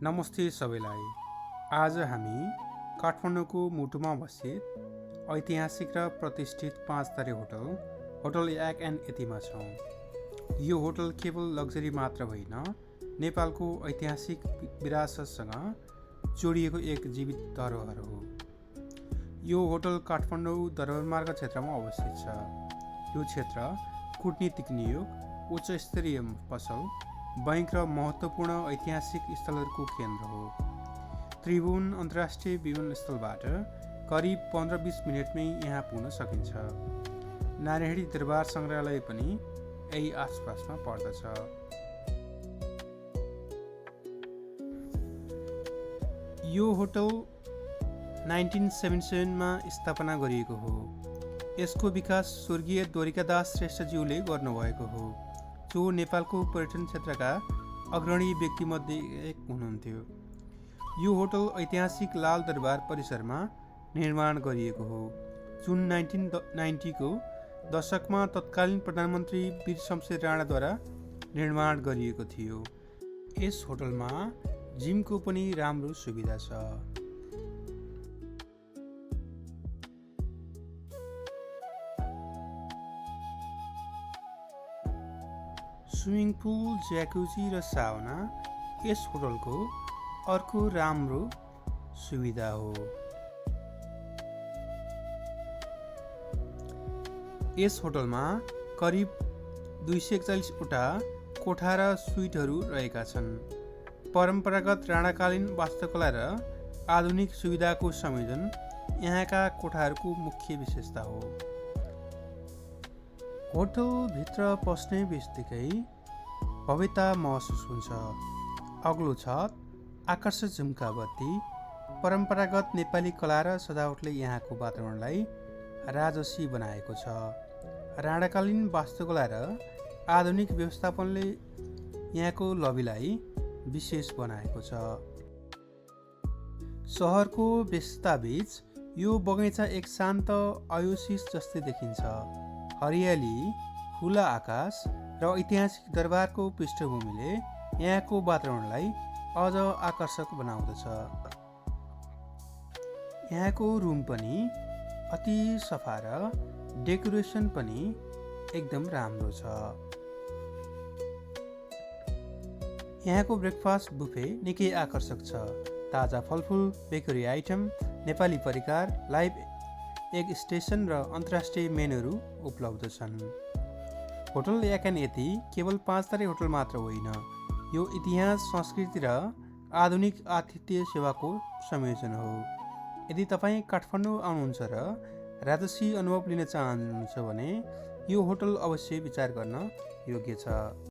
नमस्ते सबैलाई। आज हामी काठमाडौँको मुटुमा अवस्थित ऐतिहासिक र प्रतिष्ठित 5 तारे होटल याक एन्ड यतिमा छौँ। यो होटल केवल लग्जरी मात्र होइन, नेपालको ऐतिहासिक विरासतसँग जोडिएको एक जीवित धरोहर हो। यो होटल काठमाडौँ दरबारमार्ग क्षेत्रमा अवस्थित छ। यो क्षेत्र कूटनीतिक नियोग, उच्च स्तरीय पसल, बैंक र महत्त्वपूर्ण ऐतिहासिक स्थलहरूको केन्द्र हो। त्रिभुवन अन्तर्राष्ट्रिय विमानस्थलबाट करिब 15-20 मिनटमै यहाँ पुग्न सकिन्छ। नारायणी दरबार सङ्ग्रहालय पनि यही आसपासमा पर्दछ। यो होटल 1977 मा स्थापना गरिएको हो। यसको विकास स्वर्गीय द्वारिकादास श्रेष्ठज्यूले गर्नुभएको हो, जो नेपालको पर्यटन क्षेत्रका अग्रणी व्यक्तिमध्ये एक हुनुहुन्थ्यो। यो होटल ऐतिहासिक लाल दरबार परिसरमा निर्माण गरिएको हो, जुन 1990 को दशकमा तत्कालीन प्रधानमन्त्री वीर शमशेर राणाद्वारा निर्माण गरिएको थियो। यस होटलमा जिमको पनि राम्रो सुविधा छ। स्विमिङ पुल, ज्याकुजी र साउना यस होटलको अर्को राम्रो सुविधा हो। यस होटलमा करिब 241 वटा कोठा र सुइटहरू रहेका छन्। परम्परागत राणाकालीन वास्तुकला र आधुनिक सुविधाको संयोजन यहाँका कोठाहरूको मुख्य विशेषता हो। होटलभित्र पस्ने बित्तिकै भव्यता महसुस हुन्छ। अग्लो छत, आकर्षक झुम्का बत्ती, परम्परागत नेपाली कला र सजावटले यहाँको वातावरणलाई राजसी बनाएको छ। राणाकालीन वास्तुकला र आधुनिक व्यवस्थापनले यहाँको लबीलाई विशेष बनाएको छ। सहरको व्यस्तताबीच यो बगैँचा एक शान्त ओएसिस जस्तै देखिन्छ। हरियाली, खुला आकाश र ऐतिहासिक दरबारको पृष्ठभूमिले यहाँको वातावरणलाई अझ आकर्षक बनाउँदछ। यहाँको रुम पनि अति सफा र डेकोरेसन पनि एकदम राम्रो छ। यहाँको ब्रेकफास्ट बुफे निकै आकर्षक छ। ताजा फलफुल, बेकरी आइटम, नेपाली परिकार, लाइभ एग स्टेसन र अन्तर्राष्ट्रिय मेनुहरू उपलब्ध छन्। होटल याक एन्ड यति केवल 5 तारे होटल मात्र होइन, यो इतिहास, संस्कृति र आधुनिक आतिथ्य सेवाको संयोजन हो। यदि तपाईँ काठमाडौँ आउनुहुन्छ र राजसी अनुभव लिन चाहनुहुन्छ भने यो होटल अवश्य विचार गर्न योग्य छ।